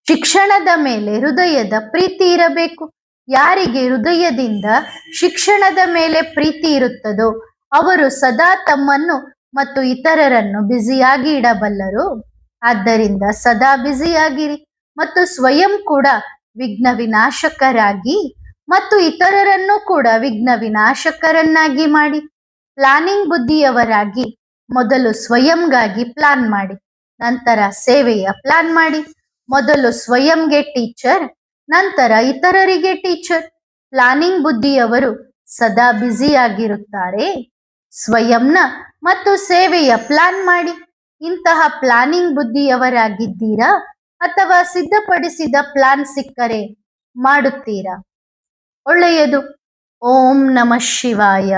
ಶಿಕ್ಷಣದ ಮೇಲೆ ಹೃದಯದ ಪ್ರೀತಿ ಇರಬೇಕು. ಯಾರಿಗೆ ಹೃದಯದಿಂದ ಶಿಕ್ಷಣದ ಮೇಲೆ ಪ್ರೀತಿ ಇರುತ್ತದೋ ಅವರು ಸದಾ ತಮ್ಮನ್ನು ಮತ್ತು ಇತರರನ್ನು ಬ್ಯುಸಿಯಾಗಿ ಇಡಬಲ್ಲರು. ಆದ್ದರಿಂದ ಸದಾ ಬ್ಯುಸಿಯಾಗಿರಿ ಮತ್ತು ಸ್ವಯಂ ಕೂಡ ವಿಘ್ನ ವಿನಾಶಕರಾಗಿ ಮತ್ತು ಇತರರನ್ನು ಕೂಡ ವಿಘ್ನ ವಿನಾಶಕರನ್ನಾಗಿ ಮಾಡಿ. ಪ್ಲಾನಿಂಗ್ ಬುದ್ಧಿಯವರಾಗಿ ಮೊದಲು ಸ್ವಯಂಗಾಗಿ ಪ್ಲಾನ್ ಮಾಡಿ, ನಂತರ ಸೇವೆಯ ಪ್ಲಾನ್ ಮಾಡಿ. ಮೊದಲು ಸ್ವಯಂಗೆ ಟೀಚರ್, ನಂತರ ಇತರರಿಗೆ ಟೀಚರ್. ಪ್ಲಾನಿಂಗ್ ಬುದ್ಧಿಯವರು ಸದಾ ಬ್ಯುಸಿಯಾಗಿರುತ್ತಾರೆ. ಸ್ವಯಂನ ಮತ್ತು ಸೇವೆಯ ಪ್ಲಾನ್ ಮಾಡಿ. ಇಂತಹ ಪ್ಲಾನಿಂಗ್ ಬುದ್ಧಿಯವರಾಗಿದ್ದೀರಾ ಅಥವಾ ಸಿದ್ಧಪಡಿಸಿದ ಪ್ಲಾನ್ ಸಿಕ್ಕರೆ ಮಾಡುತ್ತೀರಾ? ಒಳ್ಳೆಯದು. ಓಂ ನಮಃ ಶಿವಾಯ.